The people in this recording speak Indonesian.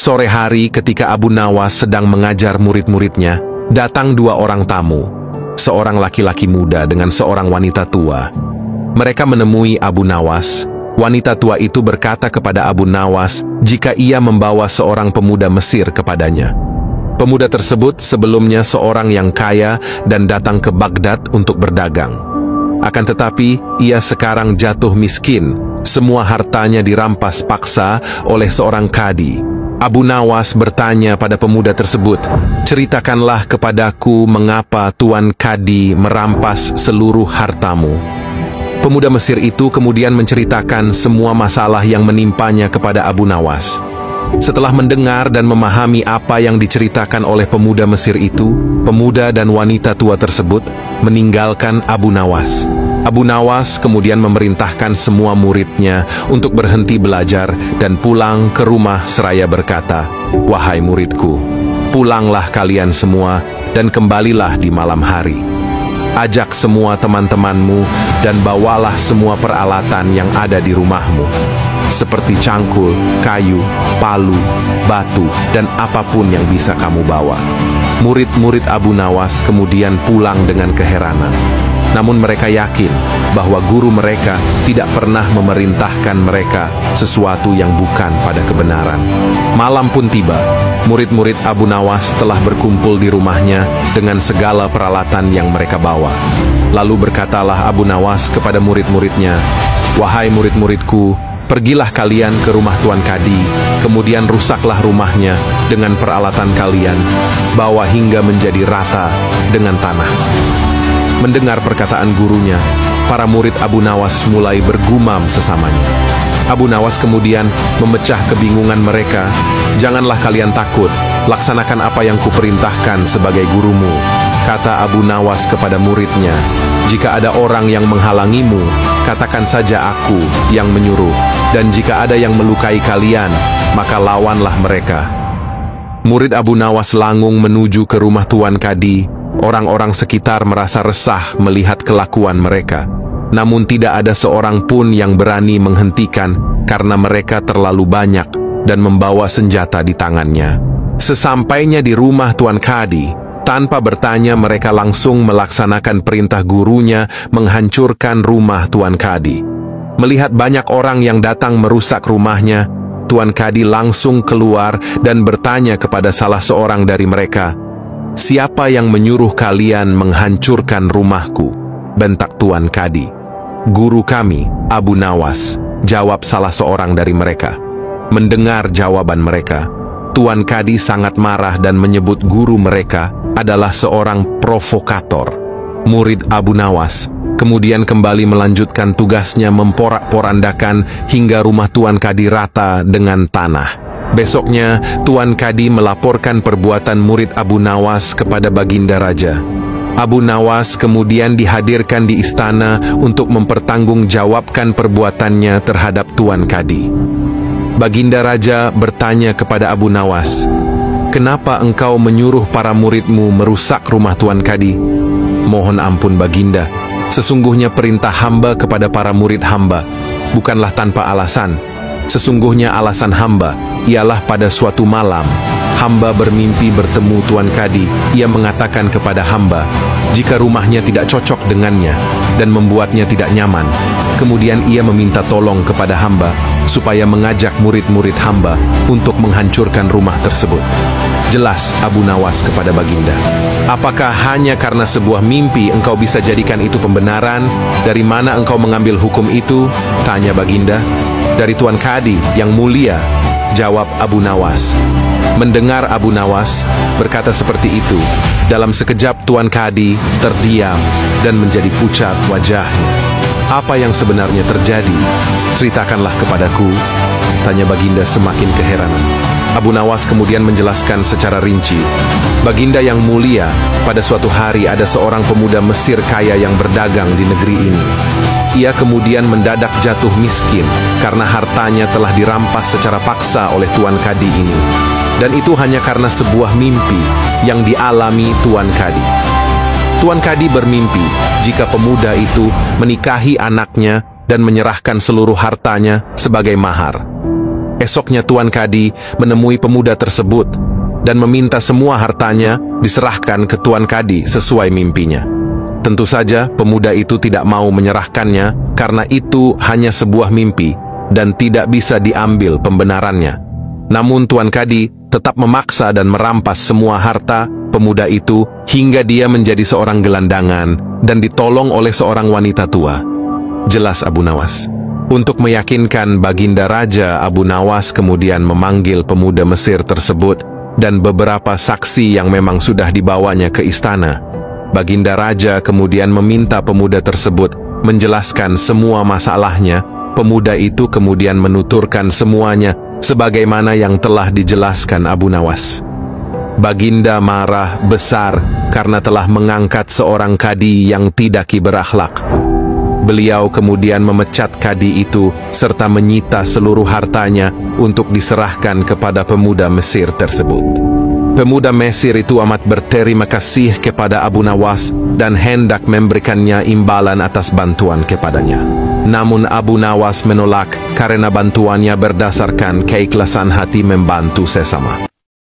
Sore hari ketika Abu Nawas sedang mengajar murid-muridnya, datang dua orang tamu, seorang laki-laki muda dengan seorang wanita tua. Mereka menemui Abu Nawas. Wanita tua itu berkata kepada Abu Nawas jika ia membawa seorang pemuda Mesir kepadanya. Pemuda tersebut sebelumnya seorang yang kaya dan datang ke Baghdad untuk berdagang. Akan tetapi, ia sekarang jatuh miskin. Semua hartanya dirampas paksa oleh seorang kadi. Abu Nawas bertanya pada pemuda tersebut, "Ceritakanlah kepadaku mengapa Tuan Kadi merampas seluruh hartamu." Pemuda Mesir itu kemudian menceritakan semua masalah yang menimpanya kepada Abu Nawas. Setelah mendengar dan memahami apa yang diceritakan oleh pemuda Mesir itu, pemuda dan wanita tua tersebut meninggalkan Abu Nawas. Abu Nawas kemudian memerintahkan semua muridnya untuk berhenti belajar dan pulang ke rumah seraya berkata, "Wahai muridku, pulanglah kalian semua dan kembalilah di malam hari. Ajak semua teman-temanmu dan bawalah semua peralatan yang ada di rumahmu, seperti cangkul, kayu, palu, batu, dan apapun yang bisa kamu bawa." Murid-murid Abu Nawas kemudian pulang dengan keheranan. Namun mereka yakin bahwa guru mereka tidak pernah memerintahkan mereka sesuatu yang bukan pada kebenaran. Malam pun tiba. Murid-murid Abu Nawas telah berkumpul di rumahnya dengan segala peralatan yang mereka bawa. Lalu berkatalah Abu Nawas kepada murid-muridnya, "Wahai murid-muridku, pergilah kalian ke rumah Tuan Kadi, kemudian rusaklah rumahnya dengan peralatan kalian, bawa hingga menjadi rata dengan tanah." Mendengar perkataan gurunya, para murid Abu Nawas mulai bergumam sesamanya. Abu Nawas kemudian memecah kebingungan mereka, "Janganlah kalian takut, laksanakan apa yang kuperintahkan sebagai gurumu," kata Abu Nawas kepada muridnya. "Jika ada orang yang menghalangimu, katakan saja aku yang menyuruh, dan jika ada yang melukai kalian, maka lawanlah mereka." Murid Abu Nawas langung menuju ke rumah Tuan Kadi. Orang-orang sekitar merasa resah melihat kelakuan mereka. Namun tidak ada seorang pun yang berani menghentikan karena mereka terlalu banyak dan membawa senjata di tangannya. Sesampainya di rumah Tuan Kadi, tanpa bertanya mereka langsung melaksanakan perintah gurunya menghancurkan rumah Tuan Kadi. Melihat banyak orang yang datang merusak rumahnya, Tuan Kadi langsung keluar dan bertanya kepada salah seorang dari mereka, "Siapa yang menyuruh kalian menghancurkan rumahku?" bentak Tuan Kadi. "Guru kami, Abu Nawas," jawab salah seorang dari mereka. Mendengar jawaban mereka, Tuan Kadi sangat marah dan menyebut guru mereka adalah seorang provokator. Murid Abu Nawas kemudian kembali melanjutkan tugasnya memporak-porandakan hingga rumah Tuan Kadi rata dengan tanah. Besoknya, Tuan Kadi melaporkan perbuatan murid Abu Nawas kepada Baginda Raja. Abu Nawas kemudian dihadirkan di istana untuk mempertanggungjawabkan perbuatannya terhadap Tuan Kadi. Baginda Raja bertanya kepada Abu Nawas, "Kenapa engkau menyuruh para muridmu merusak rumah Tuan Kadi?" "Mohon ampun Baginda, sesungguhnya perintah hamba kepada para murid hamba bukanlah tanpa alasan. Sesungguhnya alasan hamba ialah pada suatu malam, hamba bermimpi bertemu Tuan Kadi. Ia mengatakan kepada hamba, jika rumahnya tidak cocok dengannya dan membuatnya tidak nyaman. Kemudian ia meminta tolong kepada hamba supaya mengajak murid-murid hamba untuk menghancurkan rumah tersebut." Jelas Abu Nawas kepada Baginda, "Apakah hanya karena sebuah mimpi engkau bisa jadikan itu pembenaran? Dari mana engkau mengambil hukum itu?" tanya Baginda. "Dari Tuan Kadi yang mulia," jawab Abu Nawas. Mendengar Abu Nawas berkata seperti itu, dalam sekejap Tuan Kadi terdiam dan menjadi pucat wajahnya. "Apa yang sebenarnya terjadi? Ceritakanlah kepadaku," tanya Baginda semakin keheranan. Abu Nawas kemudian menjelaskan secara rinci, "Baginda yang mulia, pada suatu hari ada seorang pemuda Mesir kaya yang berdagang di negeri ini. Ia kemudian mendadak jatuh miskin karena hartanya telah dirampas secara paksa oleh Tuan Kadi ini. Dan itu hanya karena sebuah mimpi yang dialami Tuan Kadi. Tuan Kadi bermimpi jika pemuda itu menikahi anaknya dan menyerahkan seluruh hartanya sebagai mahar. Esoknya Tuan Kadi menemui pemuda tersebut dan meminta semua hartanya diserahkan ke Tuan Kadi sesuai mimpinya. Tentu saja pemuda itu tidak mau menyerahkannya karena itu hanya sebuah mimpi dan tidak bisa diambil pembenarannya. Namun Tuan Kadi tetap memaksa dan merampas semua harta pemuda itu hingga dia menjadi seorang gelandangan dan ditolong oleh seorang wanita tua. Jelas Abu Nawas. Untuk meyakinkan Baginda Raja, Abu Nawas kemudian memanggil pemuda Mesir tersebut dan beberapa saksi yang memang sudah dibawanya ke istana. Baginda Raja kemudian meminta pemuda tersebut menjelaskan semua masalahnya. Pemuda itu kemudian menuturkan semuanya sebagaimana yang telah dijelaskan Abu Nawas. Baginda marah besar karena telah mengangkat seorang kadi yang tidak berakhlak. Beliau kemudian memecat kadi itu serta menyita seluruh hartanya untuk diserahkan kepada pemuda Mesir tersebut. Pemuda Mesir itu amat berterima kasih kepada Abu Nawas dan hendak memberikannya imbalan atas bantuan kepadanya. Namun Abu Nawas menolak karena bantuannya berdasarkan keikhlasan hati membantu sesama.